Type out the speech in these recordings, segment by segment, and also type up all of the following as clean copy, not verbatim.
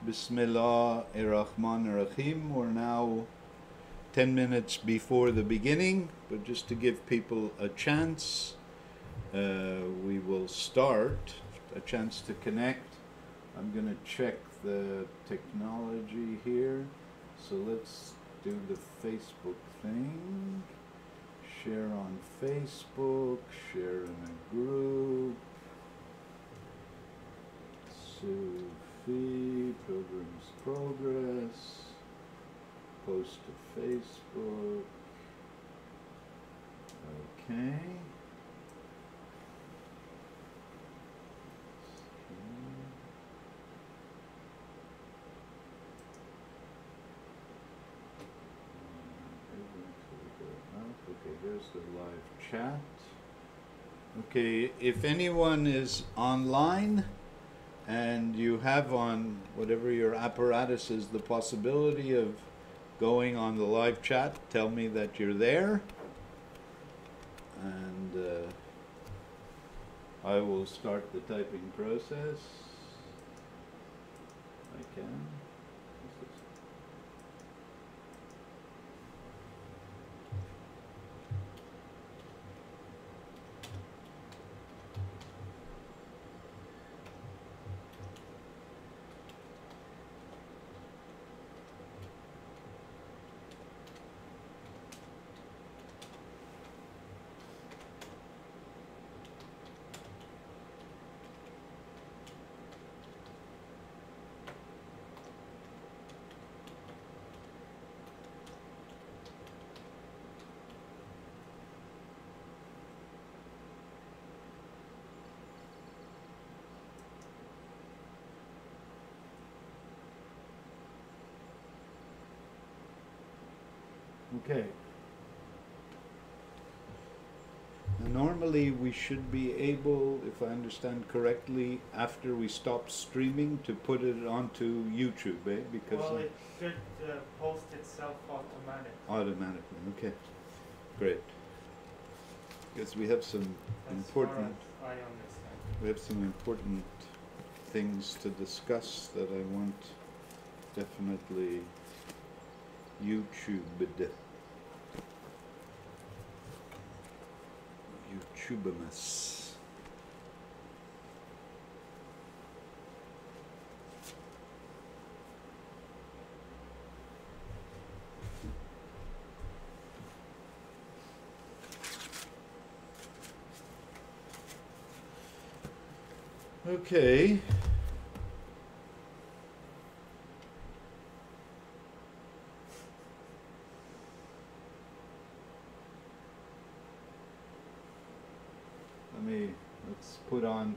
Bismillah ar-Rahman ar-Rahim. We're now 10 minutes before the beginning, but just to give people a chance, we will start, a chance to connect. I'm going to check the technology here. So let's do the Facebook thing. Share on Facebook, share in a group. Sufi, Pilgrim's Progress, post to Facebook. Okay. Okay, there's the live chat. Okay, if anyone is online and you have on whatever your apparatus is the possibility of going on the live chat, tell me that you're there, and I will start the typing process. I can. Okay. Normally we should be able, if I understand correctly, after we stop streaming to put it onto YouTube, eh? Because well, it should post itself automatically. Automatically, okay. Great. Because we have some important things to discuss that I want definitely YouTubed. YouTubemas. Okay. Let's put on,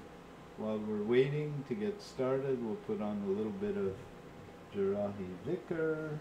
while we're waiting to get started, we'll put on a little bit of Jarahi Dhikr.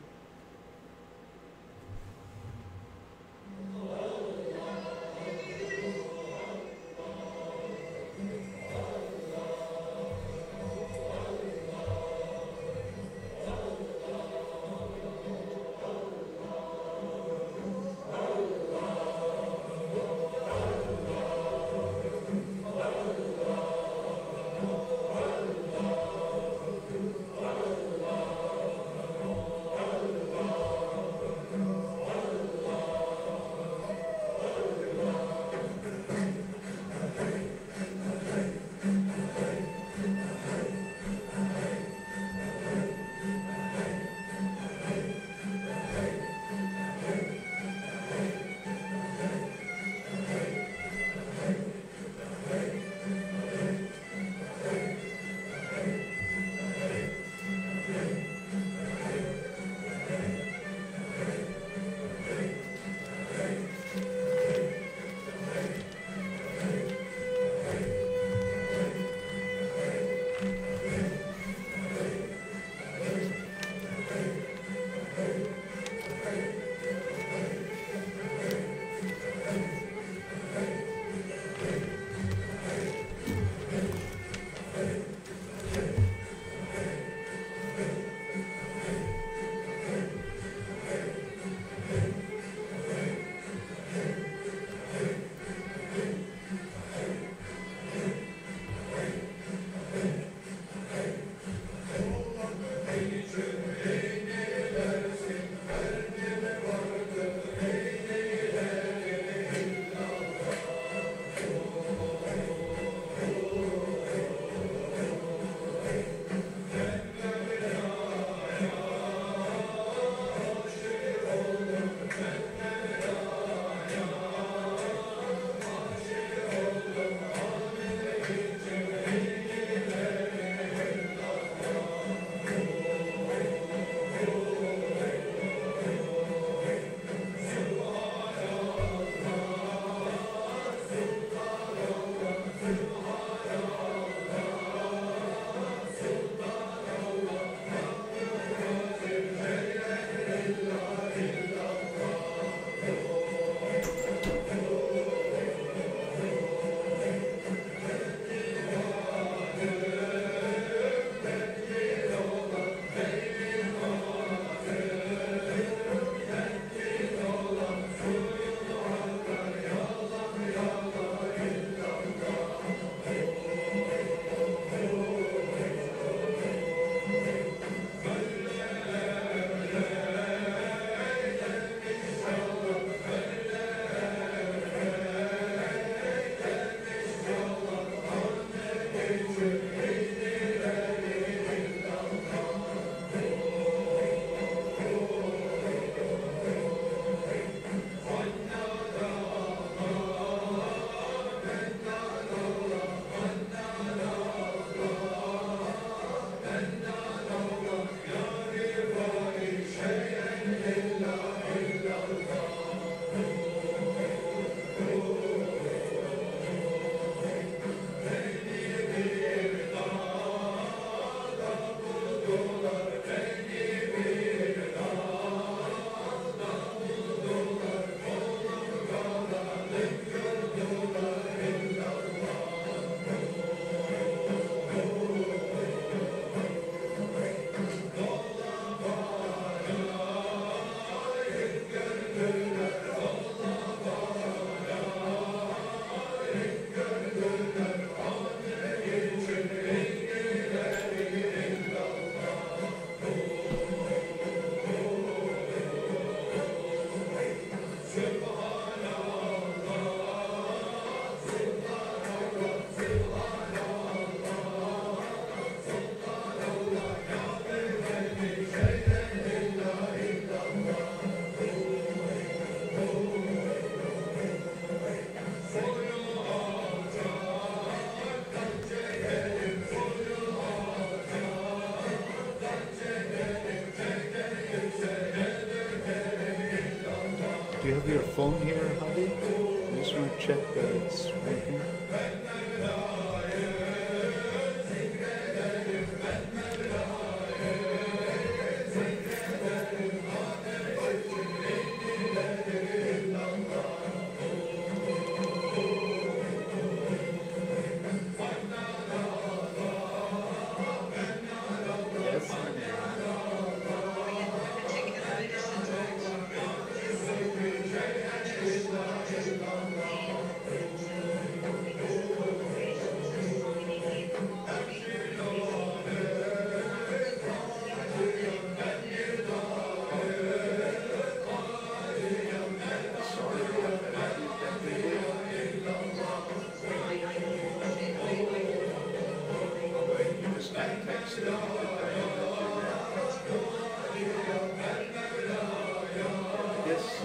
phone here, Hadi? I just want to check that it's working. Yes.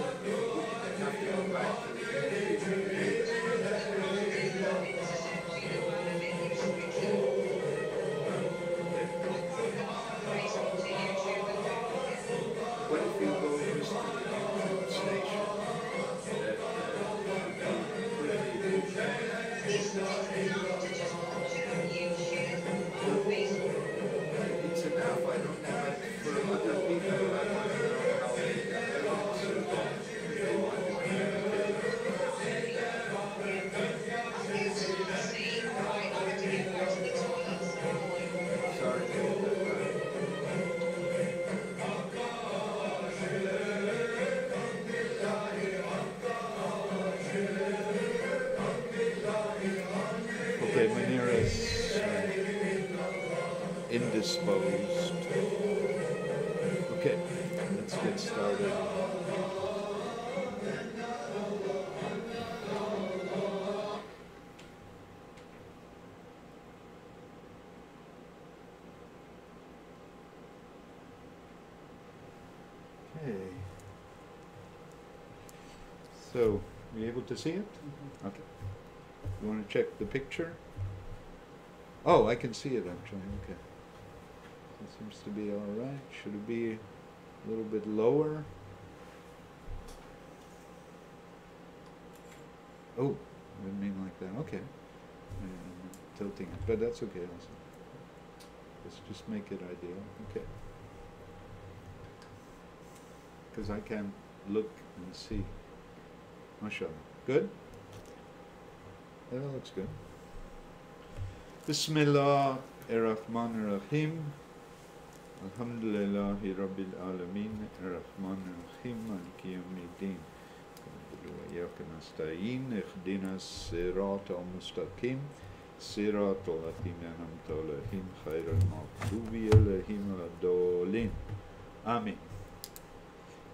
Okay, Manira is indisposed. Okay, let's get started. Okay. So, you able to see it? Mm-hmm. Okay. You want to check the picture? Oh, I can see it actually. Okay. It seems to be all right. Should it be a little bit lower? Oh, I didn't mean like that. Okay. I'm tilting it, but that's okay also. Let's just make it ideal. Okay. Because I can look and see. MashaAllah. Good? That looks good. Bismillah ar-Rahman ar-Rahim. Alhamdulillahi Rabbil Alameen. Ar-Rahman ar-Rahim. Maliki yawmiddin. Iyyaka nasta'in. Ihdina as-sirata al-mustaqim. Sirata al-ladhina an'amta alayhim. Khayra al-maghdubi alayhim wad-dallin. Amen.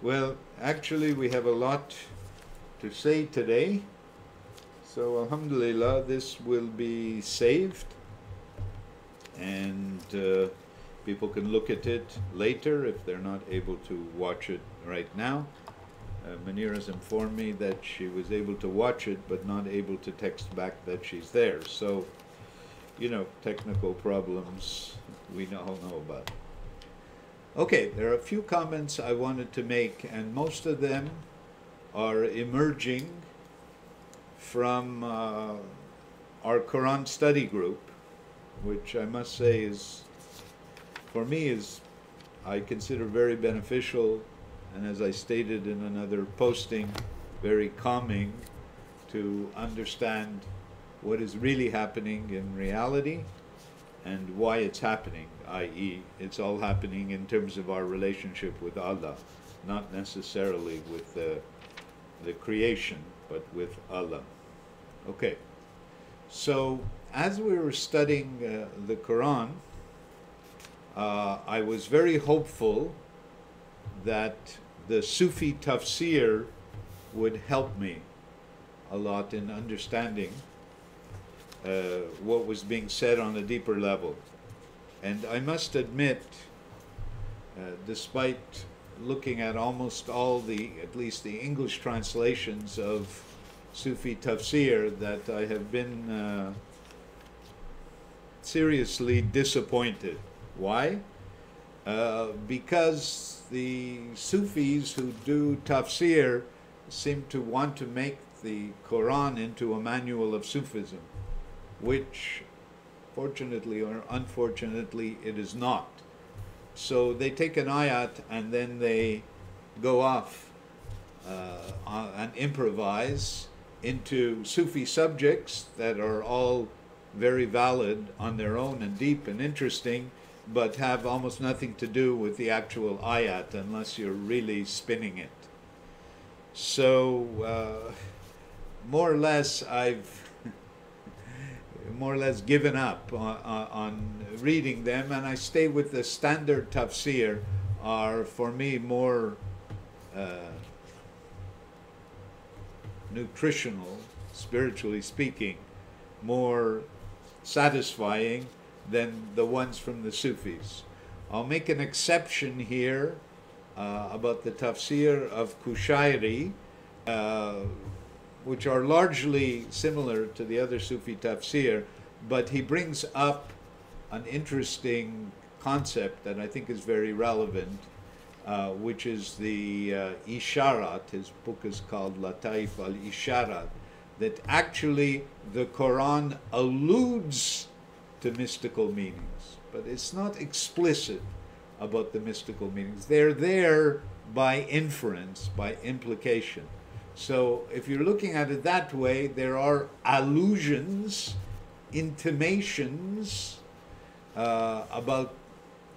Well, actually we have a lot to say today. So alhamdulillah, this will be saved and people can look at it later if they're not able to watch it right now. Manira has informed me that she was able to watch it but not able to text back that she's there. So, you know, technical problems we all know about. Okay, there are a few comments I wanted to make, and most of them are emerging from our Quran study group, which I must say is, for me, is I consider very beneficial, and as I stated in another posting, very calming to understand what is really happening in reality and why it's happening, i.e. it's all happening in terms of our relationship with Allah, not necessarily with the creation, but with Allah. Okay, so as we were studying the Quran, I was very hopeful that the Sufi tafsir would help me a lot in understanding what was being said on a deeper level. And I must admit, despite looking at almost all the, at least the English translations of Sufi tafsir, that I have been seriously disappointed. Why? Because the Sufis who do tafsir seem to want to make the Quran into a manual of Sufism, which fortunately or unfortunately it is not. So they take an ayat and then they go off and improvise into Sufi subjects that are all very valid on their own and deep and interesting, but have almost nothing to do with the actual ayat unless you're really spinning it. So more or less I've more or less given up on reading them, and I stay with the standard tafsir are for me more nutritional, spiritually speaking, more satisfying than the ones from the Sufis. I'll make an exception here about the tafsir of Kushairi, which are largely similar to the other Sufi tafsir, but he brings up an interesting concept that I think is very relevant, which is the Isharat. His book is called Lataif al-Isharat, that actually the Quran alludes to mystical meanings, but it's not explicit about the mystical meanings. They're there by inference, by implication. So if you're looking at it that way, there are allusions, intimations about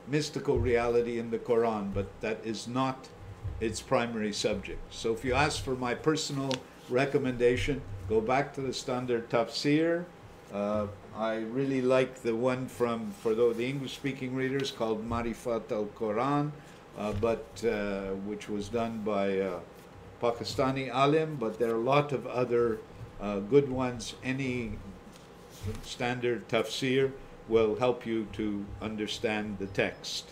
mystical reality in the Quran, but that is not its primary subject. So if you ask for my personal recommendation, go back to the standard tafsir. I really like the one for the English-speaking readers called Marifat al-Quran, which was done by Pakistani alim, but there are a lot of other good ones. Any standard tafsir will help you to understand the text.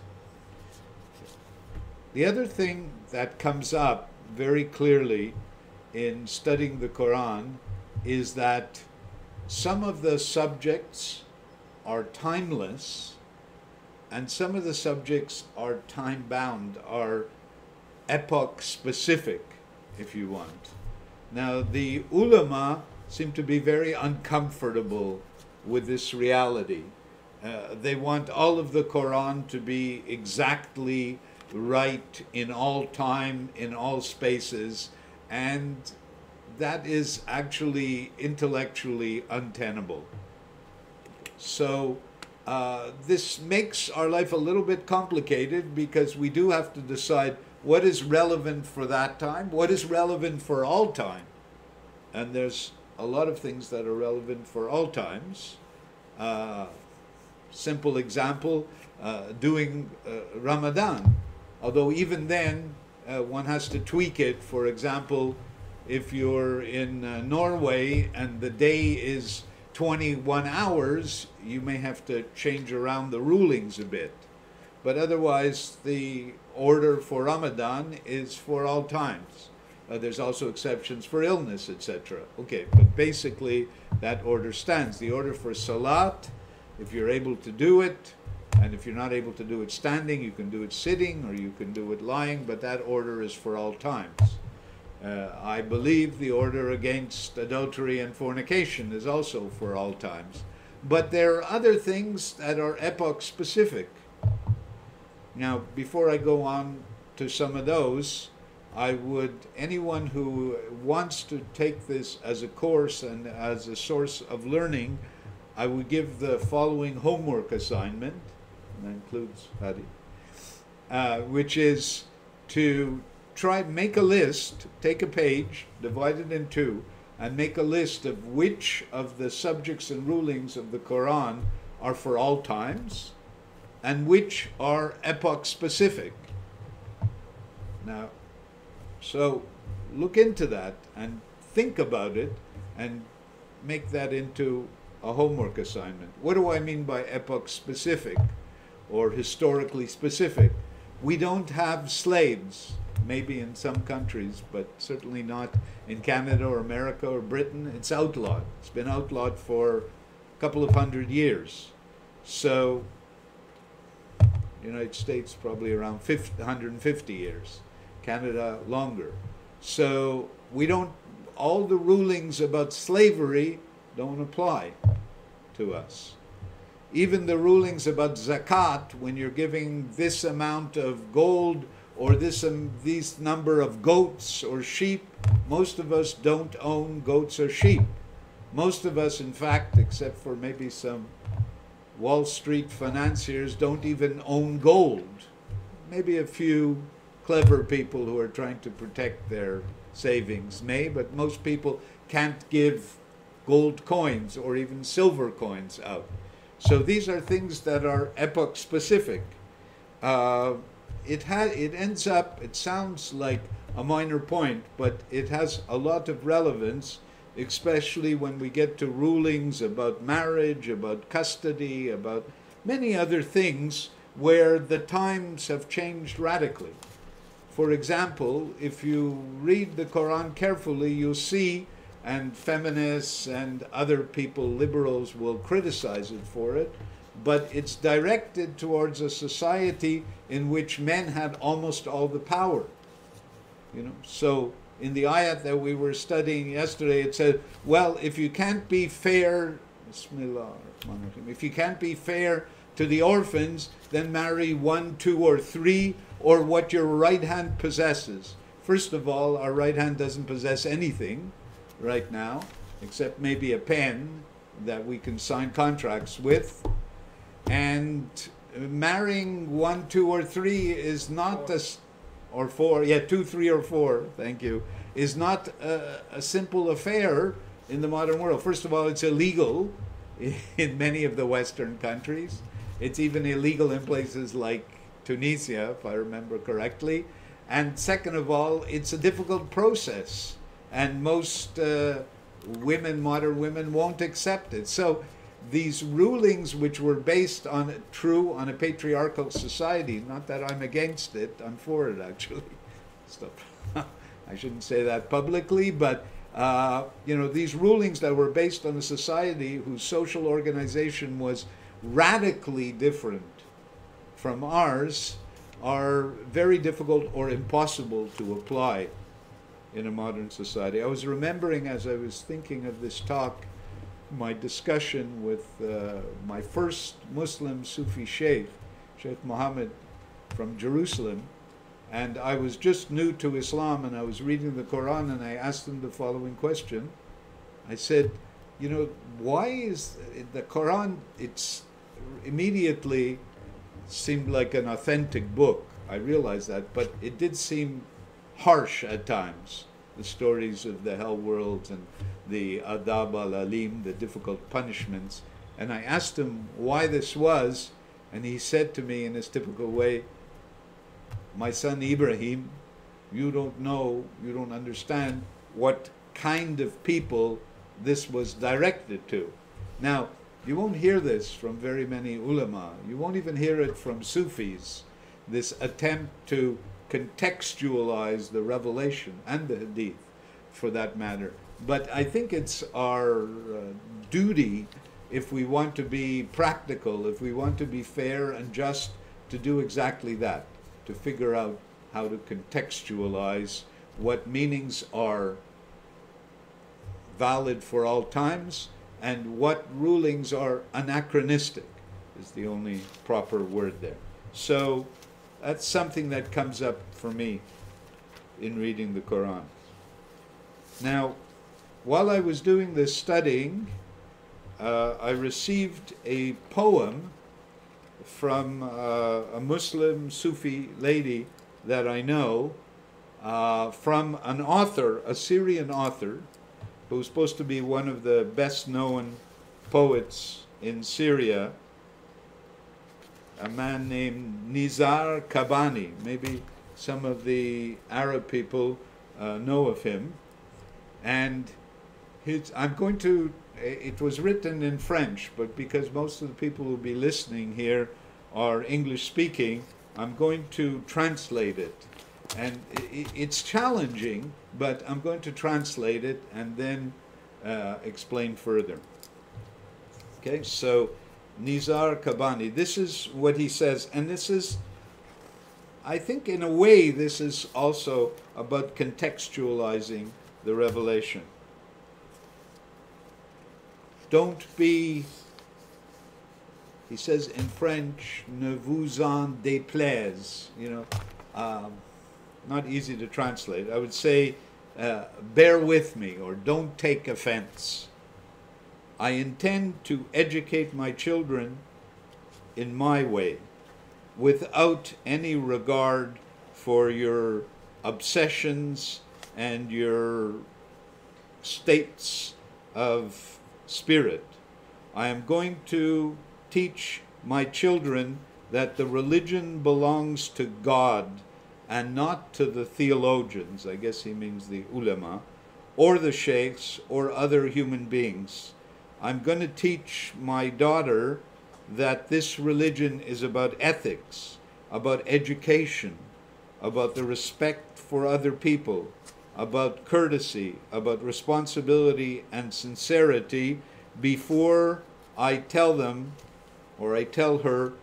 The other thing that comes up very clearly in studying the Quran is that some of the subjects are timeless and some of the subjects are time-bound, are epoch-specific, if you want. Now, the ulama seem to be very uncomfortable with this reality. They want all of the Quran to be exactly right in all time, in all spaces, and that is actually intellectually untenable. So this makes our life a little bit complicated because we do have to decide what is relevant for that time, what is relevant for all time. And there's a lot of things that are relevant for all times. Simple example, doing Ramadan. Although even then, one has to tweak it. For example, if you're in Norway and the day is 21 hours, you may have to change around the rulings a bit. But otherwise, the order for Ramadan is for all times. There's also exceptions for illness, etc. Okay, but basically that order stands. The order for Salat, if you're able to do it, and if you're not able to do it standing, you can do it sitting or you can do it lying, but that order is for all times. I believe the order against adultery and fornication is also for all times. But there are other things that are epoch specific. Now, before I go on to some of those, anyone who wants to take this as a course and as a source of learning, I would give the following homework assignment, and that includes Hadi, which is to make a list, take a page, divide it in two, and make a list of which of the subjects and rulings of the Quran are for all times and which are epoch specific. Now, so look into that and think about it and make that into a homework assignment. What do I mean by epoch specific or historically specific? We don't have slaves, maybe in some countries, but certainly not in Canada or America or Britain. It's outlawed. It's been outlawed for a couple of 100 years. So, United States probably around 150 years. Canada longer. So we don't, all the rulings about slavery don't apply to us. Even the rulings about zakat, when you're giving this amount of gold or this number of goats or sheep, most of us don't own goats or sheep. Most of us, in fact, except for maybe some Wall Street financiers, don't even own gold. Maybe a few clever people who are trying to protect their savings may, but most people can't give gold coins or even silver coins out. So these are things that are epoch specific. It ends up, it sounds like a minor point, but it has a lot of relevance, especially when we get to rulings about marriage, about custody, about many other things where the times have changed radically. For example, if you read the Quran carefully, you'll see, and feminists and other people, liberals, will criticize it for it, but it's directed towards a society in which men had almost all the power. You know, so in the ayat that we were studying yesterday, it said, well, if you can't be fair, Bismillah, if you can't be fair to the orphans, then marry 1, 2, or 3, or what your right hand possesses. First of all, our right hand doesn't possess anything right now, except maybe a pen that we can sign contracts with. And marrying 1, 2, or 3 is not or 4, yeah, 2, 3, or 4, thank you, is not a simple affair in the modern world. First of all, it's illegal in many of the Western countries. It's even illegal in places like Tunisia, if I remember correctly. And second of all, it's a difficult process. And most women, modern women, won't accept it. So these rulings, which were based on a patriarchal society, not that I'm against it, I'm for it actually. Stop. I shouldn't say that publicly, but you know, these rulings that were based on a society whose social organization was radically different from ours are very difficult or impossible to apply in a modern society. I was remembering, as I was thinking of this talk, my discussion with my first Muslim Sufi Sheikh, Sheikh Muhammad from Jerusalem, and I was just new to Islam and I was reading the Quran, and I asked him the following question. I said, you know, why is the Quran, it's immediately seemed like an authentic book. I realized that, but it did seem harsh at times. The stories of the hell worlds and the adab al-alim, the difficult punishments. And I asked him why this was, and he said to me in his typical way, my son Ibrahim, you don't know, you don't understand what kind of people this was directed to. Now, you won't hear this from very many ulama. You won't even hear it from Sufis, this attempt to contextualize the revelation and the hadith, for that matter. But I think it's our duty, if we want to be practical, if we want to be fair and just, to do exactly that, to figure out how to contextualize what meanings are valid for all times and what rulings are anachronistic, is the only proper word there. So that's something that comes up for me in reading the Quran. Now, while I was doing this studying, I received a poem from a Muslim Sufi lady that I know, from an author, a Syrian author, who's supposed to be one of the best-known poets in Syria, a man named Nizar Kabani. Maybe some of the Arab people know of him. And I'm going to, it was written in French, but because most of the people who will be listening here are English speaking, I'm going to translate it. And it's challenging, but I'm going to translate it and then explain further. Okay, so Nizar Kabani, this is what he says, and this is I think in a way this is also about contextualizing the revelation. Don't be, he says in French, ne vous en déplaise, not easy to translate. I would say, bear with me, or don't take offense. I intend to educate my children in my way, without any regard for your obsessions and your states of spirit. I am going to teach my children that the religion belongs to God and not to the theologians, I guess he means the ulama, or the sheikhs, or other human beings. I'm going to teach my daughter that this religion is about ethics, about education, about the respect for other people, about courtesy, about responsibility and sincerity, before I tell them, or I tell her,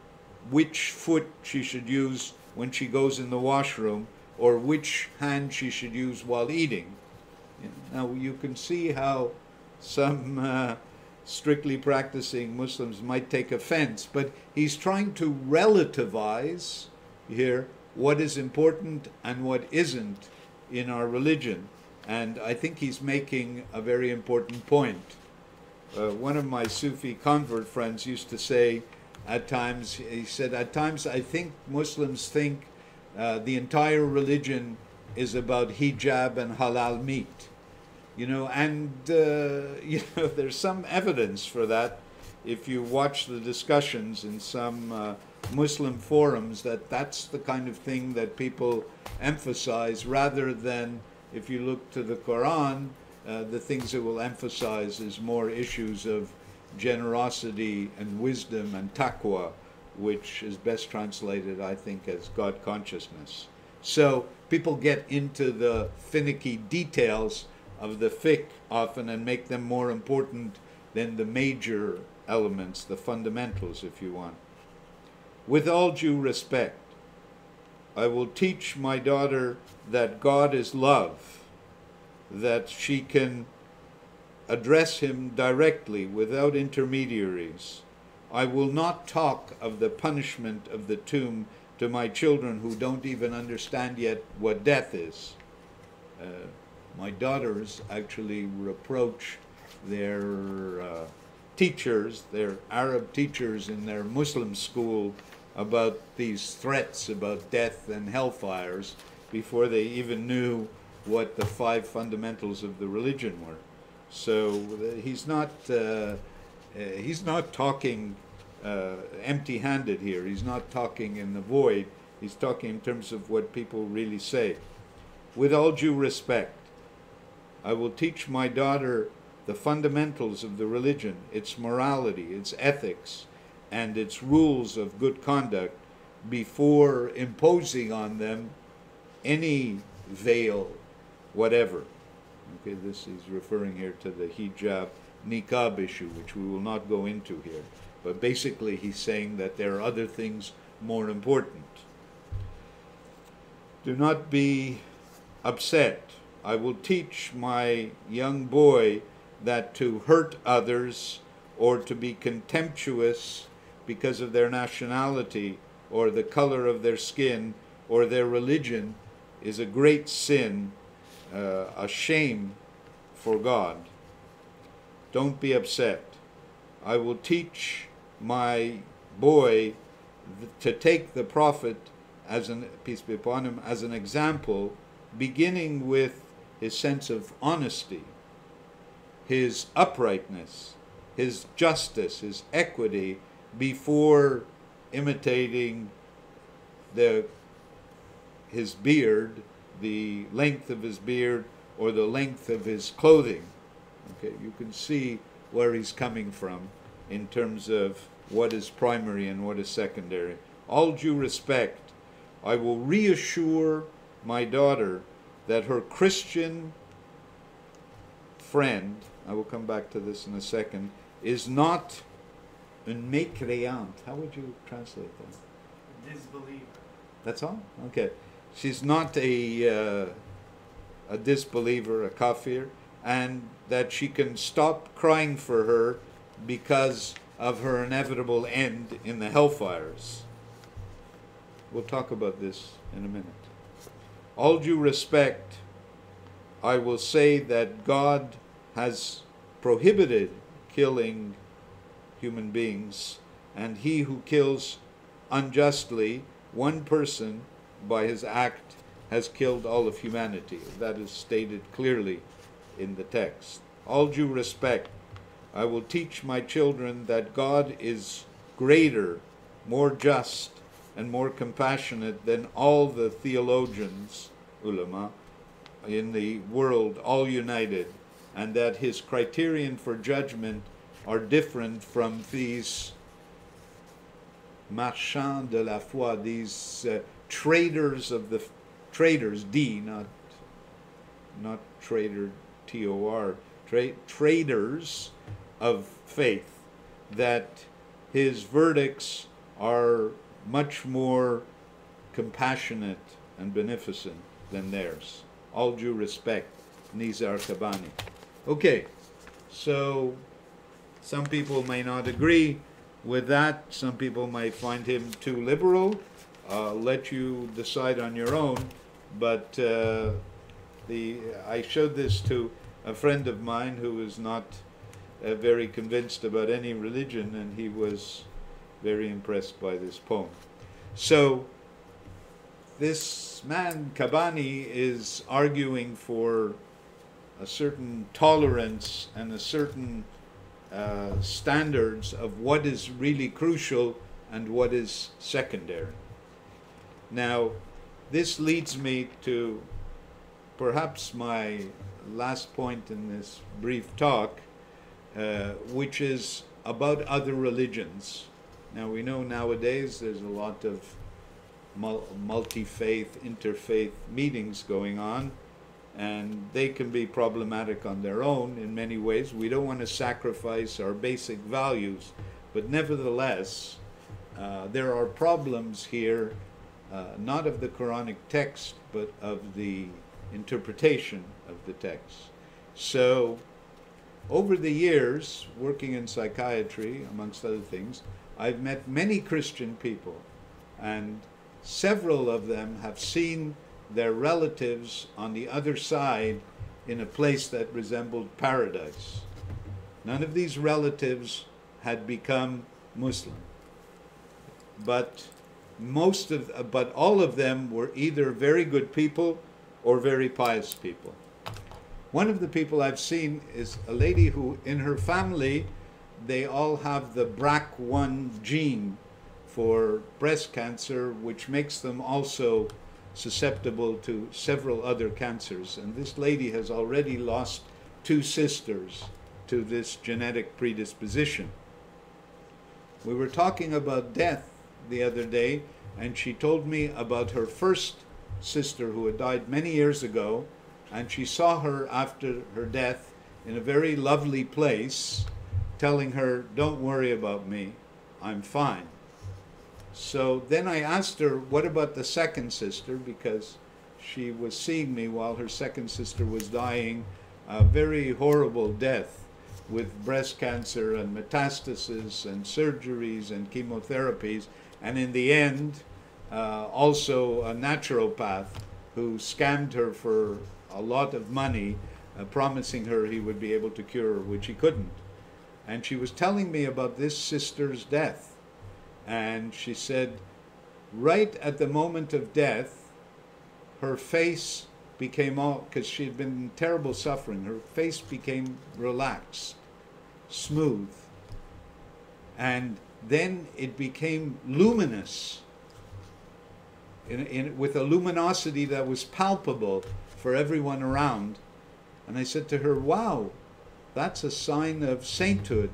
which foot she should use when she goes in the washroom, or which hand she should use while eating. Now you can see how some strictly practicing Muslims might take offense, but he's trying to relativize here what is important and what isn't in our religion. And I think he's making a very important point. One of my Sufi convert friends used to say at times, he said, at times I think Muslims think the entire religion is about hijab and halal meat. There's some evidence for that if you watch the discussions in some Muslim forums, that's the kind of thing that people emphasize, rather than, if you look to the Quran, the things it will emphasize is more issues of generosity and wisdom and taqwa, which is best translated, I think, as God consciousness. So people get into the finicky details of the fiqh often and make them more important than the major elements, the fundamentals, if you want. With all due respect, I will teach my daughter that God is love, that she can address him directly without intermediaries. I will not talk of the punishment of the tomb to my children who don't even understand yet what death is. My daughters actually reproach their teachers, their Arab teachers in their Muslim school, about these threats about death and hellfires before they even knew what the 5 fundamentals of the religion were. So he's not talking empty-handed here. He's not talking in the void. He's talking in terms of what people really say. With all due respect, I will teach my daughter the fundamentals of the religion, its morality, its ethics, and its rules of good conduct, before imposing on them any veil, whatever. Okay, this is referring here to the hijab niqab issue, which we will not go into here. But basically he's saying that there are other things more important. Do not be upset. I will teach my young boy that to hurt others or to be contemptuous because of their nationality or the color of their skin or their religion is a great sin, a shame for God. Don't be upset. I will teach my boy to take the Prophet, peace be upon him, as an example, beginning with his sense of honesty, his uprightness, his justice, his equity, before imitating his beard, the length of his beard, or the length of his clothing. Okay, you can see where he's coming from in terms of what is primary and what is secondary. All due respect, I will reassure my daughter that her Christian friend, I will come back to this in a second, is not un mécréant. How would you translate that? Disbeliever. That's all? Okay. She's not a disbeliever, a kafir, and that she can stop crying for her because of her inevitable end in the hellfires. We'll talk about this in a minute. All due respect, I will say that God has prohibited killing human beings, and he who kills unjustly one person by his act has killed all of humanity. That is stated clearly in the text. All due respect, I will teach my children that God is greater, more just, and more compassionate than all the theologians, ulama, in the world, all united, and that his criterion for judgment are different from these marchands de la foi, these traders of the traders, not trader, T-O-R, traders of faith, that his verdicts are much more compassionate and beneficent than theirs. All due respect, Nizar Kabani. Okay, so some people may not agree with that. Some people might find him too liberal. Let you decide on your own. But I showed this to a friend of mine who is not very convinced about any religion, and he was very impressed by this poem. So this man, Kabani, is arguing for a certain tolerance and a certain standards of what is really crucial and what is secondary. Now, this leads me to perhaps my last point in this brief talk, which is about other religions. Now, we know nowadays there's a lot of multi-faith, interfaith meetings going on, and they can be problematic on their own in many ways. We don't want to sacrifice our basic values, but nevertheless, there are problems here, not of the Quranic text, but of the interpretation of the text. So, over the years, working in psychiatry, amongst other things, I've met many Christian people, and several of them have seen their relatives on the other side in a place that resembled paradise. None of these relatives had become Muslim, but all of them were either very good people or very pious people. One of the people I've seen is a lady who, in her family, they all have the BRCA1 gene for breast cancer, which makes them also susceptible to several other cancers. And this lady has already lost 2 sisters to this genetic predisposition. We were talking about death the other day, and she told me about her first sister who had died many years ago, and she saw her after her death in a very lovely place, telling her, "Don't worry about me, I'm fine." So then I asked her, what about the second sister, because she was seeing me while her second sister was dying a very horrible death with breast cancer and metastasis and surgeries and chemotherapies, and in the end also a naturopath who scammed her for a lot of money, promising her he would be able to cure her, which he couldn't. And she was telling me about this sister's death. And she said, right at the moment of death, her face became all, because she had been in terrible suffering, her face became relaxed, smooth. And then it became luminous, with a luminosity that was palpable for everyone around. And I said to her, wow, that's a sign of sainthood.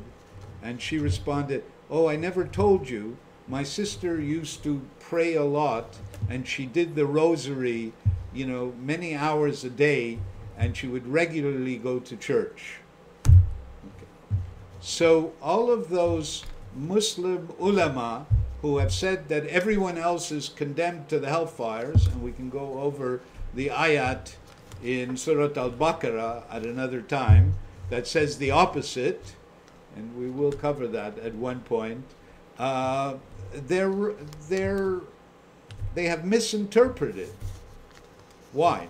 And she responded, oh, I never told you. My sister used to pray a lot, and she did the rosary, many hours a day, and she would regularly go to church. Okay. So all of those Muslim ulama who have said that everyone else is condemned to the hellfires, and we can go over the ayat in Surat al-Baqarah at another time that says the opposite, and we will cover that at one point. They have misinterpreted. Why?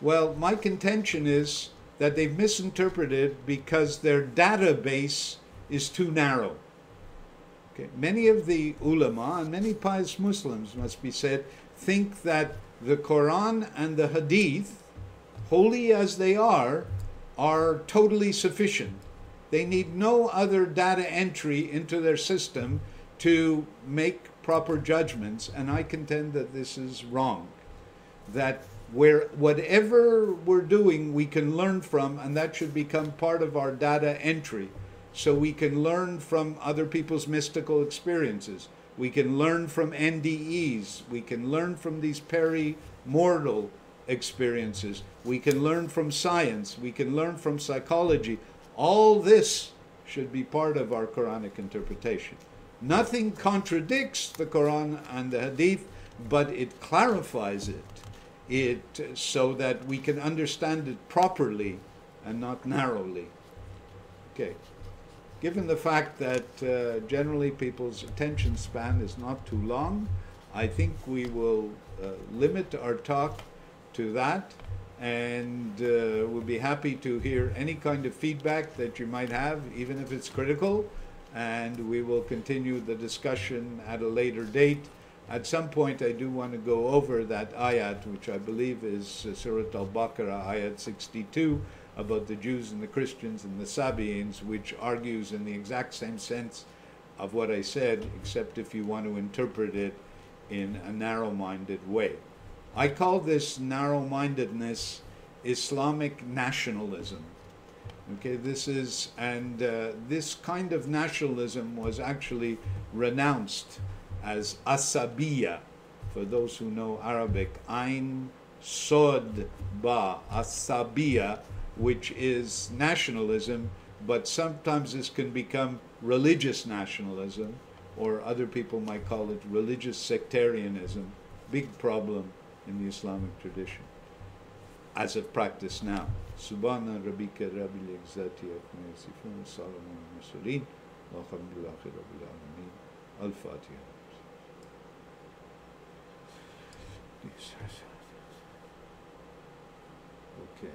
Well, my contention is that they've misinterpreted because their database is too narrow. Okay. Many of the ulama and many pious Muslims, must be said, think that the Quran and the Hadith, holy as they are totally sufficient. They need no other data entry into their system to make proper judgments, and I contend that this is wrong. That whatever we're doing, we can learn from, and that should become part of our data entry. So we can learn from other people's mystical experiences. We can learn from NDEs. We can learn from these peri-mortal experiences. We can learn from science. We can learn from psychology. All this should be part of our Quranic interpretation. Nothing contradicts the Quran and the Hadith, but it clarifies it so that we can understand it properly and not narrowly. Okay. Given the fact that generally people's attention span is not too long, I think we will limit our talk to that, and we'll be happy to hear any kind of feedback that you might have, even if it's critical, and we will continue the discussion at a later date. At some point, I do want to go over that ayat, which I believe is Surat al-Baqarah, ayat 62, about the Jews and the Christians and the Sabians, which argues in the exact same sense of what I said, except if you want to interpret it in a narrow-minded way. I call this narrow-mindedness Islamic nationalism. Okay, this kind of nationalism was actually renounced as asabiya, for those who know Arabic, Ain Sod Ba, asabiya, which is nationalism, but sometimes this can become religious nationalism, or other people might call it religious sectarianism. Big problem in the Islamic tradition, as it practiced now. Subhana rabbika rabbil izzati amma yasifun wa salamun al mursalin walhamdulillahi rabbil alamin. Al-Fatiha. Okay.